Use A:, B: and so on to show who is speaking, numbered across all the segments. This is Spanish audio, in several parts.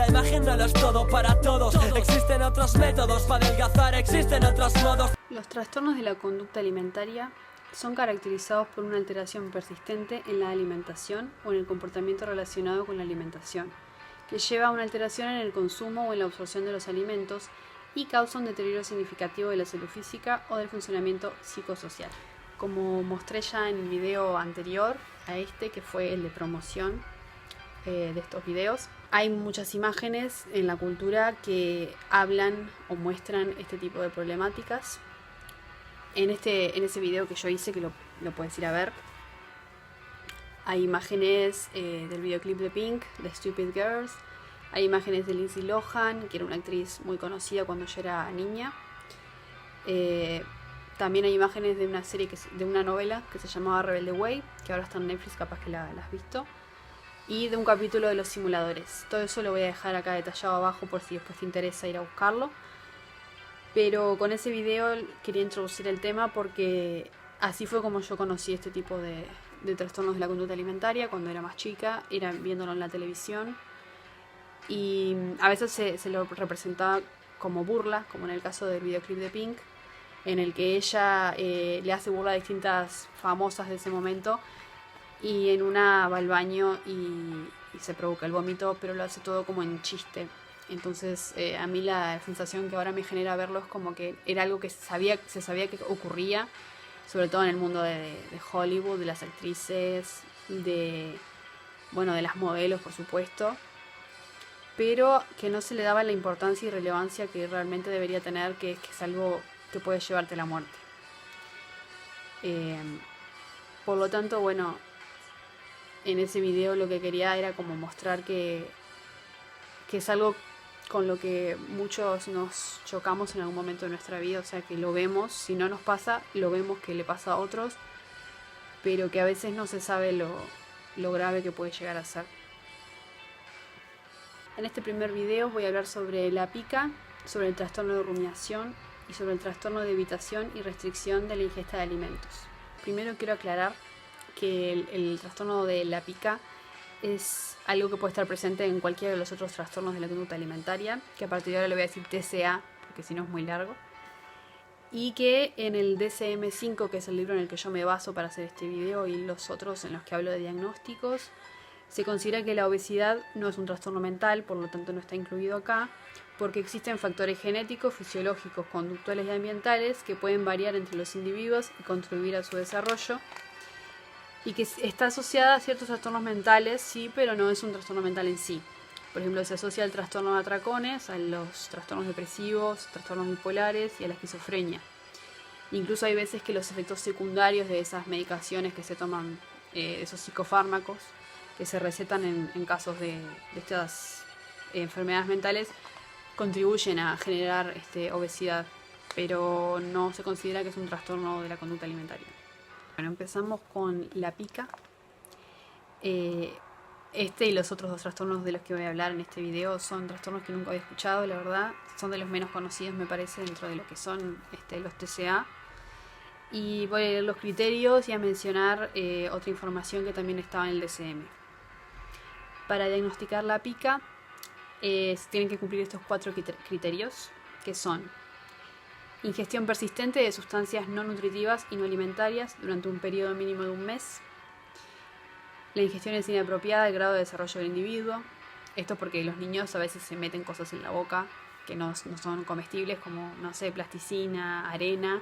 A: La imagen no lo es todo para todos. Existen otros métodos para adelgazar, existen otros modos.
B: Los trastornos de la conducta alimentaria son caracterizados por una alteración persistente en la alimentación o en el comportamiento relacionado con la alimentación, que lleva a una alteración en el consumo o en la absorción de los alimentos y causa un deterioro significativo de la salud física o del funcionamiento psicosocial. Como mostré ya en el video anterior a este, que fue el de promoción de estos videos, hay muchas imágenes en la cultura que hablan o muestran este tipo de problemáticas. En ese video que yo hice, que lo puedes ir a ver, hay imágenes del videoclip de Pink, de Stupid Girls. Hay imágenes de Lindsay Lohan, que era una actriz muy conocida cuando yo era niña. También hay imágenes de una serie, de una novela que se llamaba Rebelde Way, que ahora está en Netflix, capaz que la has visto. Y de un capítulo de Los Simuladores. Todo eso lo voy a dejar acá detallado abajo por si después te interesa ir a buscarlo. Pero con ese video quería introducir el tema porque así fue como yo conocí este tipo de trastornos de la conducta alimentaria cuando era más chica. Era viéndolo en la televisión. Y a veces se lo representaba como burla, como en el caso del videoclip de Pink, en el que ella le hace burla a distintas famosas de ese momento, y en una va al baño y se provoca el vómito, pero lo hace todo como en chiste. Entonces a mí la sensación que ahora me genera verlo es como que era algo que se sabía que ocurría, sobre todo en el mundo de Hollywood, de las actrices, de las modelos, por supuesto, pero que no se le daba la importancia y relevancia que realmente debería tener, que es algo que puede llevarte a la muerte. Por lo tanto, en ese video lo que quería era como mostrar que es algo con lo que muchos nos chocamos en algún momento de nuestra vida. O sea, que lo vemos, si no nos pasa, lo vemos que le pasa a otros, pero que a veces no se sabe lo grave que puede llegar a ser. En este primer video voy a hablar sobre la pica, sobre el trastorno de rumiación y sobre el trastorno de evitación y restricción de la ingesta de alimentos. Primero quiero aclarar que el trastorno de la pica es algo que puede estar presente en cualquiera de los otros trastornos de la conducta alimentaria, que a partir de ahora le voy a decir TCA, porque si no es muy largo, y que en el DSM-5, que es el libro en el que yo me baso para hacer este video, y los otros en los que hablo de diagnósticos, se considera que la obesidad no es un trastorno mental, por lo tanto no está incluido acá, porque existen factores genéticos, fisiológicos, conductuales y ambientales que pueden variar entre los individuos y contribuir a su desarrollo, y que está asociada a ciertos trastornos mentales, sí, pero no es un trastorno mental en sí. Por ejemplo, se asocia al trastorno de atracones, a los trastornos depresivos, trastornos bipolares y a la esquizofrenia. Incluso hay veces que los efectos secundarios de esas medicaciones que se toman, esos psicofármacos, que se recetan en casos de estas enfermedades mentales, contribuyen a generar obesidad, pero no se considera que es un trastorno de la conducta alimentaria. Bueno, empezamos con la pica. Este y los otros dos trastornos de los que voy a hablar en este video son trastornos que nunca había escuchado, la verdad. Son de los menos conocidos, me parece, dentro de lo que son los TCA. Y voy a leer los criterios y a mencionar otra información que también estaba en el DSM. Para diagnosticar la pica, tienen que cumplir estos 4 criterios, que son: ingestión persistente de sustancias no nutritivas y no alimentarias durante un periodo mínimo de un mes. La ingestión es inapropiada al grado de desarrollo del individuo. Esto porque los niños a veces se meten cosas en la boca que no son comestibles, como, no sé, plasticina, arena,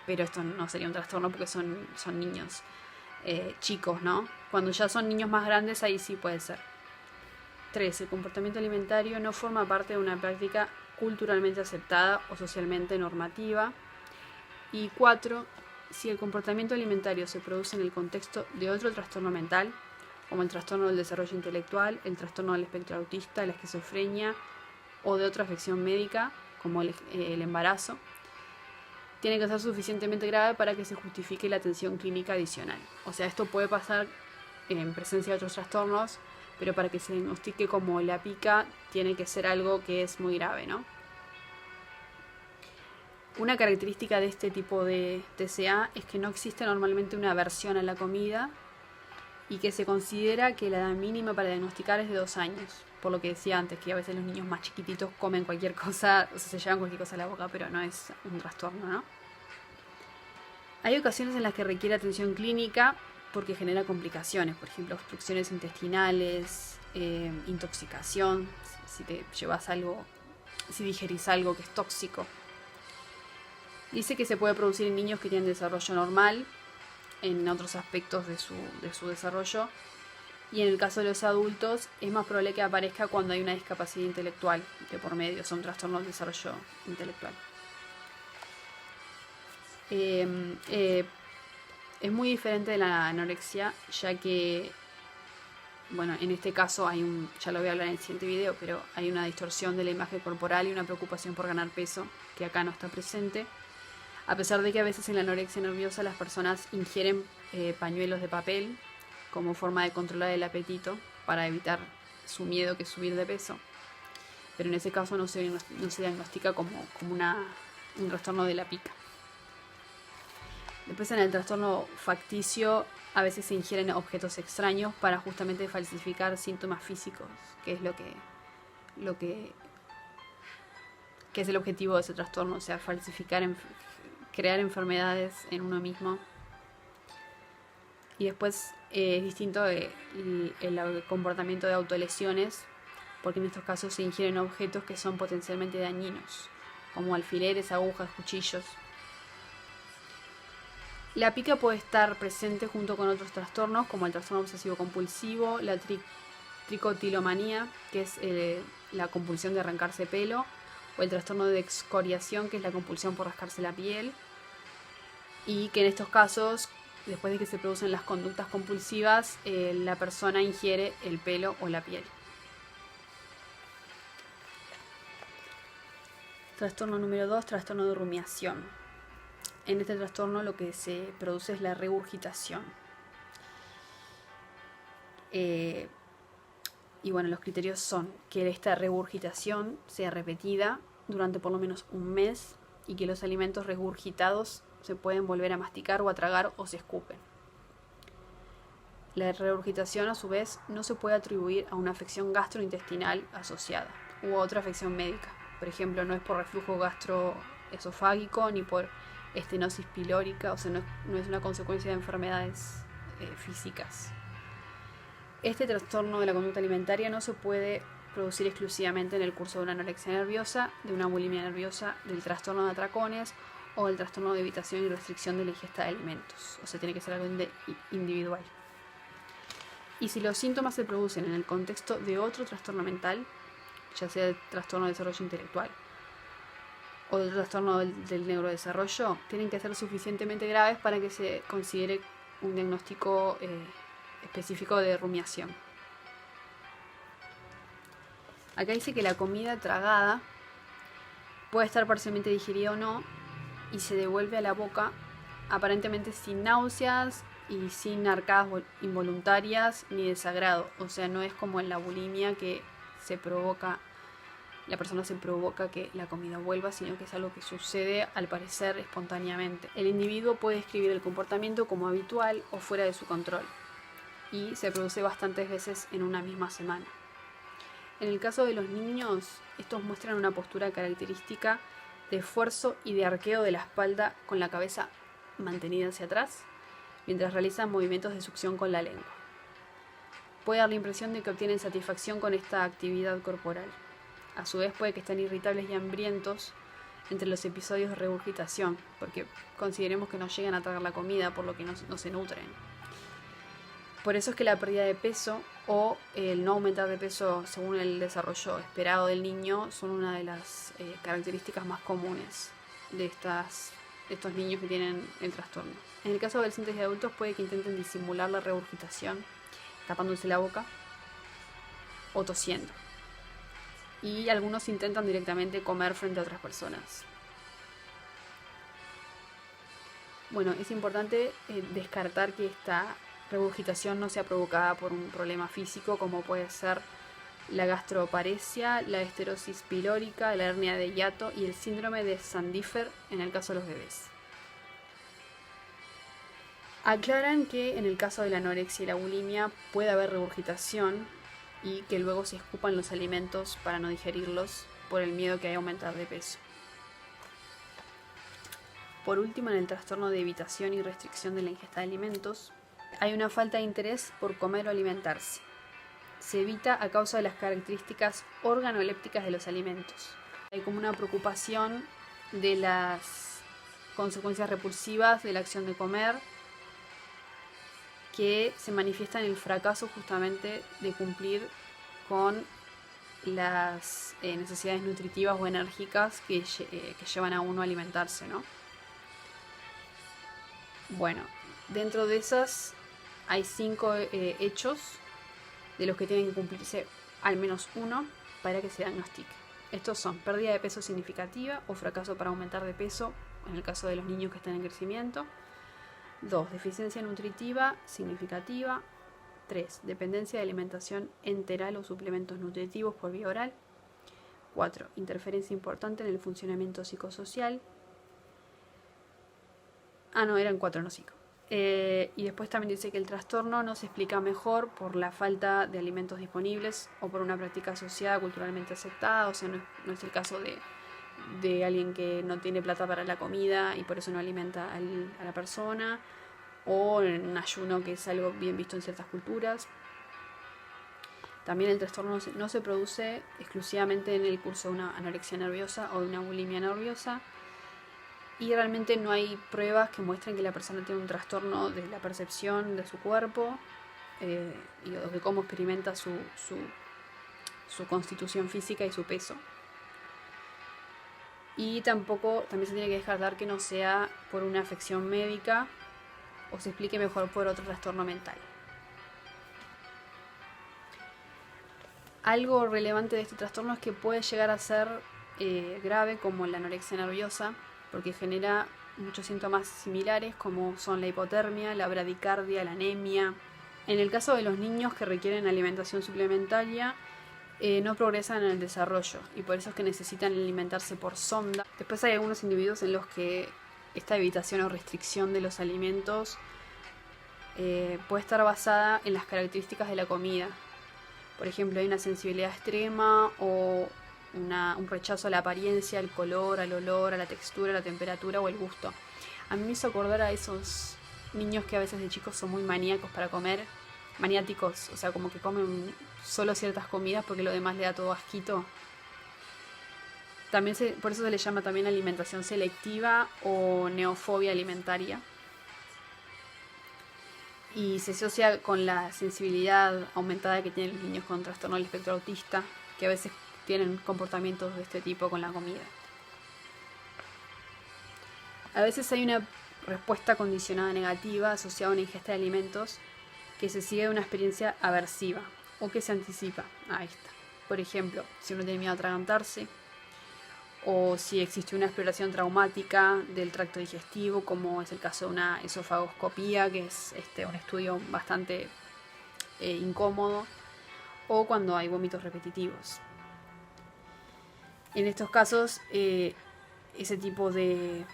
B: pero esto no sería un trastorno porque son niños chicos, ¿no? Cuando ya son niños más grandes, ahí sí puede ser. 3. El comportamiento alimentario no forma parte de una práctica culturalmente aceptada o socialmente normativa. Y 4. Si el comportamiento alimentario se produce en el contexto de otro trastorno mental, como el trastorno del desarrollo intelectual, el trastorno del espectro autista, la esquizofrenia o de otra afección médica, como el embarazo, tiene que ser suficientemente grave para que se justifique la atención clínica adicional. O sea, esto puede pasar en presencia de otros trastornos, pero para que se diagnostique como la pica tiene que ser algo que es muy grave, ¿no? Una característica de este tipo de TCA es que no existe normalmente una aversión a la comida y que se considera que la edad mínima para diagnosticar es de 2 años. por lo que decía antes, que a veces los niños más chiquititos comen cualquier cosa, o sea, se llevan cualquier cosa a la boca, pero no es un trastorno, ¿no? Hay ocasiones en las que requiere atención clínica porque genera complicaciones, por ejemplo, obstrucciones intestinales, intoxicación, si te llevas algo, si digerís algo que es tóxico. Dice que se puede producir en niños que tienen desarrollo normal, en otros aspectos de su desarrollo, y en el caso de los adultos es más probable que aparezca cuando hay una discapacidad intelectual de por medio, son trastornos de desarrollo intelectual. Es muy diferente de la anorexia, ya que, bueno, en este caso ya lo voy a hablar en el siguiente video, pero hay una distorsión de la imagen corporal y una preocupación por ganar peso, que acá no está presente. A pesar de que a veces en la anorexia nerviosa las personas ingieren pañuelos de papel como forma de controlar el apetito para evitar su miedo que es subir de peso. Pero en ese caso no se diagnostica como un trastorno de la pica. Después, en el trastorno facticio, a veces se ingieren objetos extraños para justamente falsificar síntomas físicos, que es que es el objetivo de ese trastorno, o sea, crear enfermedades en uno mismo. Y después es distinto el comportamiento de autolesiones, porque en estos casos se ingieren objetos que son potencialmente dañinos, como alfileres, agujas, cuchillos. La pica puede estar presente junto con otros trastornos, como el trastorno obsesivo compulsivo, la tricotilomanía, que es la compulsión de arrancarse pelo, o el trastorno de excoriación, que es la compulsión por rascarse la piel, y que en estos casos, después de que se producen las conductas compulsivas, la persona ingiere el pelo o la piel. Trastorno número 2, trastorno de rumiación. En este trastorno lo que se produce es la regurgitación. Y bueno, los criterios son que esta regurgitación sea repetida durante por lo menos un mes y que los alimentos regurgitados se pueden volver a masticar o a tragar o se escupen. La regurgitación, a su vez, no se puede atribuir a una afección gastrointestinal asociada u a otra afección médica. Por ejemplo, no es por reflujo gastroesofágico ni por estenosis pilórica, o sea, no es una consecuencia de enfermedades físicas. Este trastorno de la conducta alimentaria no se puede producir exclusivamente en el curso de una anorexia nerviosa, de una bulimia nerviosa, del trastorno de atracones o del trastorno de evitación y restricción de la ingesta de alimentos. O sea, tiene que ser algo individual. Y si los síntomas se producen en el contexto de otro trastorno mental, ya sea el trastorno de desarrollo intelectual o del trastorno del neurodesarrollo, tienen que ser suficientemente graves para que se considere un diagnóstico específico de rumiación. Acá dice que la comida tragada puede estar parcialmente digerida o no y se devuelve a la boca aparentemente sin náuseas y sin arcadas involuntarias ni desagrado. O sea, no es como en la bulimia que la persona se provoca que la comida vuelva, sino que es algo que sucede al parecer espontáneamente. El individuo puede describir el comportamiento como habitual o fuera de su control y se produce bastantes veces en una misma semana. En el caso de los niños, estos muestran una postura característica de esfuerzo y de arqueo de la espalda con la cabeza mantenida hacia atrás, mientras realizan movimientos de succión con la lengua. Puede dar la impresión de que obtienen satisfacción con esta actividad corporal. A su vez puede que estén irritables y hambrientos entre los episodios de regurgitación, porque consideremos que no llegan a tragar la comida, por lo que no se nutren. Por eso es que la pérdida de peso o el no aumentar de peso según el desarrollo esperado del niño son una de las características más comunes de estos niños que tienen el trastorno. En el caso de adolescentes y adultos puede que intenten disimular la regurgitación tapándose la boca o tosiendo. Y algunos intentan directamente comer frente a otras personas. Bueno, es importante descartar que esta regurgitación no sea provocada por un problema físico como puede ser la gastroparesia, la esterosis pilórica, la hernia de hiato y el síndrome de Sandifer en el caso de los bebés. Aclaran que en el caso de la anorexia y la bulimia puede haber regurgitación y que luego se escupan los alimentos para no digerirlos por el miedo que hay a aumentar de peso. Por último, en el trastorno de evitación y restricción de la ingesta de alimentos, hay una falta de interés por comer o alimentarse. Se evita a causa de las características organolépticas de los alimentos. Hay como una preocupación de las consecuencias repulsivas de la acción de comer, que se manifiesta en el fracaso justamente de cumplir con las necesidades nutritivas o enérgicas que llevan a uno a alimentarse, ¿no? Bueno, dentro de esas hay 5 hechos de los que tienen que cumplirse al menos uno para que se diagnostique. Estos son pérdida de peso significativa o fracaso para aumentar de peso, en el caso de los niños que están en crecimiento. 2. Deficiencia nutritiva significativa. 3. Dependencia de alimentación enteral o suplementos nutritivos por vía oral. 4. Interferencia importante en el funcionamiento psicosocial. Eran 4, no 5. Y después también dice que el trastorno no se explica mejor por la falta de alimentos disponibles o por una práctica asociada culturalmente aceptada. O sea, no es el caso de alguien que no tiene plata para la comida y por eso no alimenta a la persona, o en un ayuno, que es algo bien visto en ciertas culturas. También el trastorno no se produce exclusivamente en el curso de una anorexia nerviosa o de una bulimia nerviosa, y realmente no hay pruebas que muestren que la persona tiene un trastorno de la percepción de su cuerpo y de cómo experimenta su constitución física y su peso. Y también se tiene que descartar que no sea por una afección médica o se explique mejor por otro trastorno mental. Algo relevante de este trastorno es que puede llegar a ser grave, como la anorexia nerviosa, porque genera muchos síntomas similares, como son la hipotermia, la bradicardia, la anemia. En el caso de los niños que requieren alimentación suplementaria, no progresan en el desarrollo y por eso es que necesitan alimentarse por sonda. Después hay algunos individuos en los que esta evitación o restricción de los alimentos puede estar basada en las características de la comida. Por ejemplo, hay una sensibilidad extrema o un rechazo a la apariencia, al color, al olor, a la textura, a la temperatura o el gusto. A mí me hizo acordar a esos niños que a veces de chicos son muy maníacos para comer, maniáticos, o sea, como que comen solo ciertas comidas porque lo demás le da todo asquito. También por eso se le llama también alimentación selectiva o neofobia alimentaria. Y se asocia con la sensibilidad aumentada que tienen los niños con trastorno del espectro autista, que a veces tienen comportamientos de este tipo con la comida. A veces hay una respuesta condicionada negativa asociada a una ingesta de alimentos que se sigue de una experiencia aversiva o que se anticipa a esta. Por ejemplo, si uno tiene miedo a atragantarse, o si existe una exploración traumática del tracto digestivo, como es el caso de una esofagoscopía, que es un estudio bastante incómodo, o cuando hay vómitos repetitivos. En estos casos, ese tipo de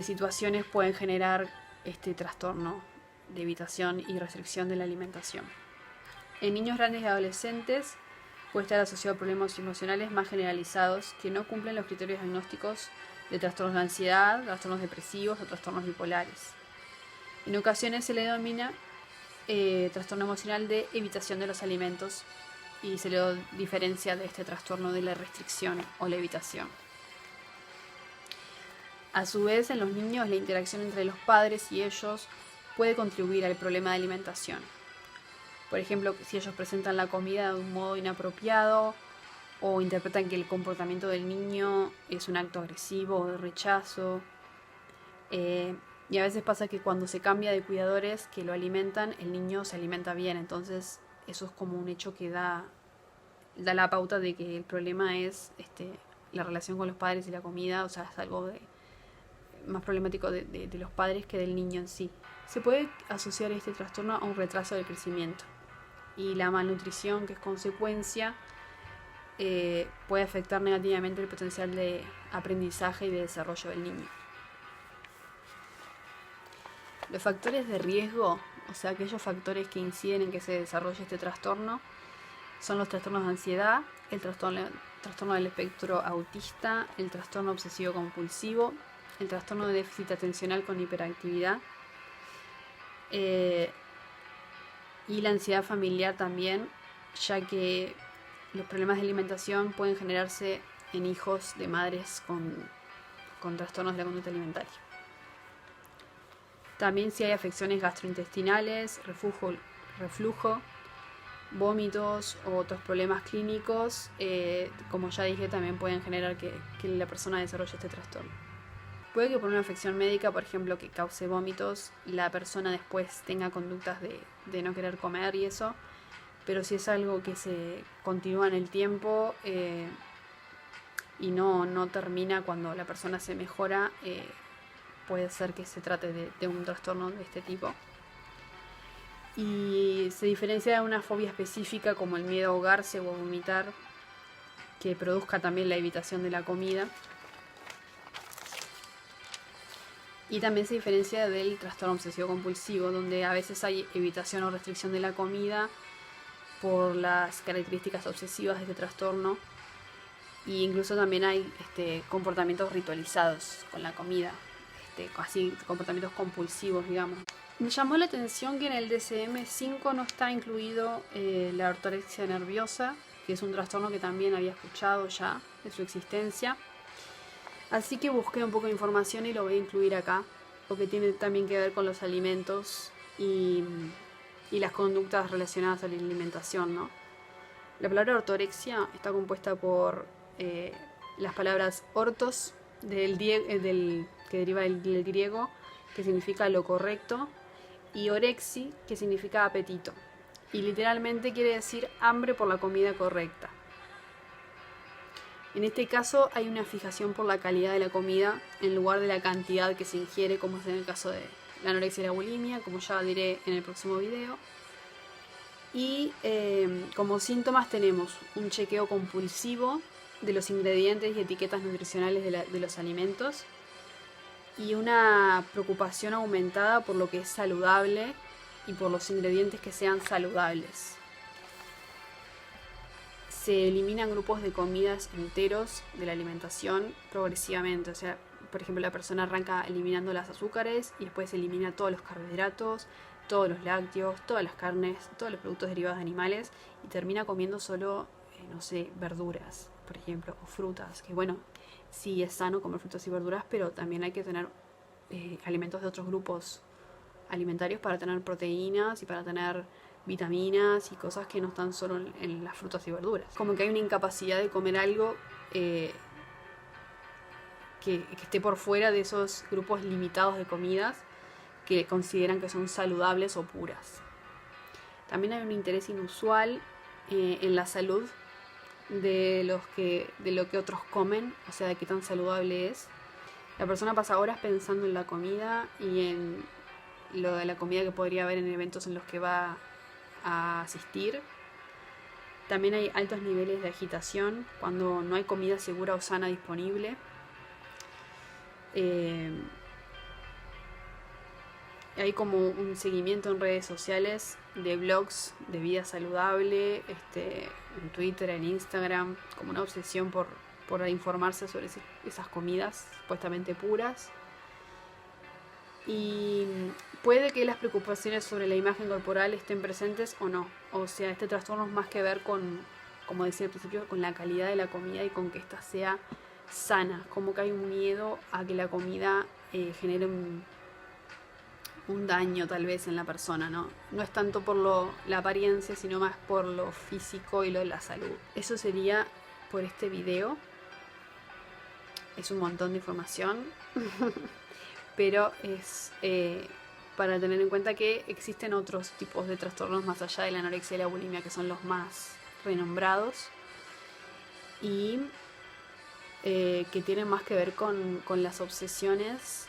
B: situaciones pueden generar este trastorno de evitación y restricción de la alimentación. En niños grandes y adolescentes puede estar asociado a problemas emocionales más generalizados que no cumplen los criterios diagnósticos de trastornos de ansiedad, trastornos depresivos o trastornos bipolares. En ocasiones se le denomina trastorno emocional de evitación de los alimentos y se le diferencia de este trastorno de la restricción o la evitación. A su vez, en los niños la interacción entre los padres y ellos puede contribuir al problema de alimentación. Por ejemplo, si ellos presentan la comida de un modo inapropiado o interpretan que el comportamiento del niño es un acto agresivo o de rechazo. Y a veces pasa que cuando se cambia de cuidadores que lo alimentan, el niño se alimenta bien. Entonces eso es como un hecho que da la pauta de que el problema es la relación con los padres y la comida. O sea, es algo más problemático de los padres que del niño en sí. Se puede asociar este trastorno a un retraso del crecimiento. Y la malnutrición, que es consecuencia, puede afectar negativamente el potencial de aprendizaje y de desarrollo del niño. Los factores de riesgo o sea, aquellos factores que inciden en que se desarrolle este trastorno son los trastornos de ansiedad, el trastorno del espectro autista, el trastorno obsesivo compulsivo, el trastorno de déficit atencional con hiperactividad y la ansiedad familiar también, ya que los problemas de alimentación pueden generarse en hijos de madres con trastornos de la conducta alimentaria. También si hay afecciones gastrointestinales, reflujo, vómitos o otros problemas clínicos, como ya dije, también pueden generar que la persona desarrolle este trastorno. Puede que por una afección médica, por ejemplo, que cause vómitos, la persona después tenga conductas de no querer comer y eso, pero si es algo que se continúa en el tiempo y no termina cuando la persona se mejora, puede ser que se trate de un trastorno de este tipo. Y se diferencia de una fobia específica como el miedo a ahogarse o a vomitar, que produzca también la evitación de la comida. Y también se diferencia del trastorno obsesivo compulsivo, donde a veces hay evitación o restricción de la comida por las características obsesivas de este trastorno. Y incluso también hay comportamientos ritualizados con la comida, así comportamientos compulsivos, digamos. Me llamó la atención que en el DSM-5 no está incluido la ortorexia nerviosa, que es un trastorno que también había escuchado ya de su existencia. Así que busqué un poco de información y lo voy a incluir acá, porque tiene también que ver con los alimentos y las conductas relacionadas a la alimentación, ¿no? La palabra ortorexia está compuesta por las palabras ortos, que deriva del griego, que significa lo correcto, y orexi, que significa apetito, y literalmente quiere decir hambre por la comida correcta. En este caso hay una fijación por la calidad de la comida en lugar de la cantidad que se ingiere, como es en el caso de la anorexia y la bulimia, como ya diré en el próximo video. Y como síntomas tenemos un chequeo compulsivo de los ingredientes y etiquetas nutricionales de los alimentos, y una preocupación aumentada por lo que es saludable y por los ingredientes que sean saludables. Se eliminan grupos de comidas enteros de la alimentación progresivamente. O sea, por ejemplo, la persona arranca eliminando las azúcares y después elimina todos los carbohidratos, todos los lácteos, todas las carnes, todos los productos derivados de animales, y termina comiendo solo, verduras, por ejemplo, o frutas, que bueno, sí es sano comer frutas y verduras, pero también hay que tener alimentos de otros grupos alimentarios para tener proteínas y para tener vitaminas y cosas que no están solo en las frutas y verduras. Como que hay una incapacidad de comer algo que esté por fuera de esos grupos limitados de comidas que consideran que son saludables o puras. También hay un interés inusual en la salud de lo que otros comen, o sea, de qué tan saludable es. La persona pasa horas pensando en la comida y en lo de la comida que podría haber en eventos en los que va a asistir. También hay altos niveles de agitación cuando no hay comida segura o sana disponible. Hay como un seguimiento en redes sociales de blogs de vida saludable, en Twitter, en Instagram, como una obsesión por informarse sobre esas comidas supuestamente puras. Y puede que las preocupaciones sobre la imagen corporal estén presentes o no. O sea, este trastorno es más que ver con, como decía al principio, con la calidad de la comida y con que ésta sea sana. Como que hay un miedo a que la comida genere un daño tal vez en la persona, ¿no? No es tanto por la apariencia, sino más por lo físico y lo de la salud. Eso sería por este video. Es un montón de información, pero es para tener en cuenta que existen otros tipos de trastornos más allá de la anorexia y la bulimia, que son los más renombrados y que tienen más que ver con las obsesiones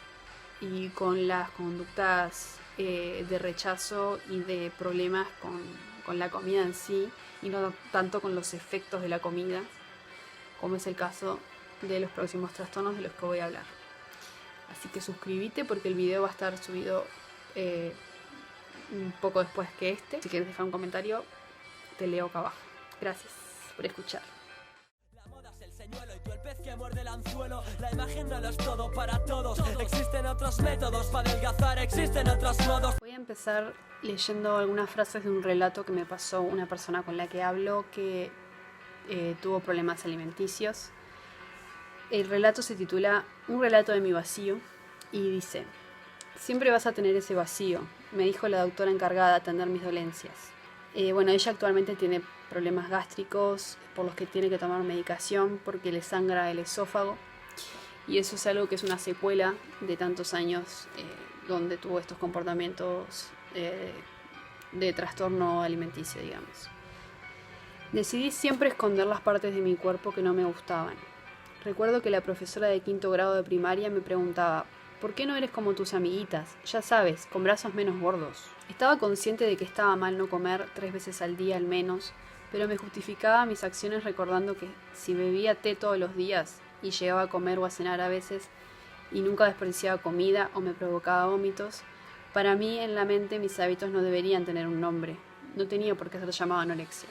B: y con las conductas de rechazo y de problemas con la comida en sí, y no tanto con los efectos de la comida, como es el caso de los próximos trastornos de los que voy a hablar. Así que suscríbete porque el video va a estar subido un poco después que este. Si quieres dejar un comentario, te leo acá abajo. Gracias por escuchar.
A: La moda es el señuelo y tú el pez que muerde el anzuelo. La imagen no lo es todo para todos. Existen otros métodos para adelgazar, existen otros modos.
B: Voy a empezar leyendo algunas frases de un relato que me pasó una persona con la que hablo que tuvo problemas alimenticios. El relato se titula Un relato de mi vacío y dice: siempre vas a tener ese vacío, me dijo la doctora encargada de atender mis dolencias. Bueno, ella actualmente tiene problemas gástricos por los que tiene que tomar medicación porque le sangra el esófago, y eso es algo que es una secuela de tantos años donde tuvo estos comportamientos de trastorno alimenticio, digamos. Decidí siempre esconder las partes de mi cuerpo que no me gustaban. Recuerdo que la profesora de 5º grado de primaria me preguntaba: ¿por qué no eres como tus amiguitas? Ya sabes, con brazos menos gordos. Estaba consciente de que estaba mal no comer 3 veces al día al menos, pero me justificaba mis acciones recordando que si bebía té todos los días y llegaba a comer o a cenar a veces y nunca desperdiciaba comida o me provocaba vómitos, para mí en la mente mis hábitos no deberían tener un nombre. No tenía por qué ser llamado anorexia.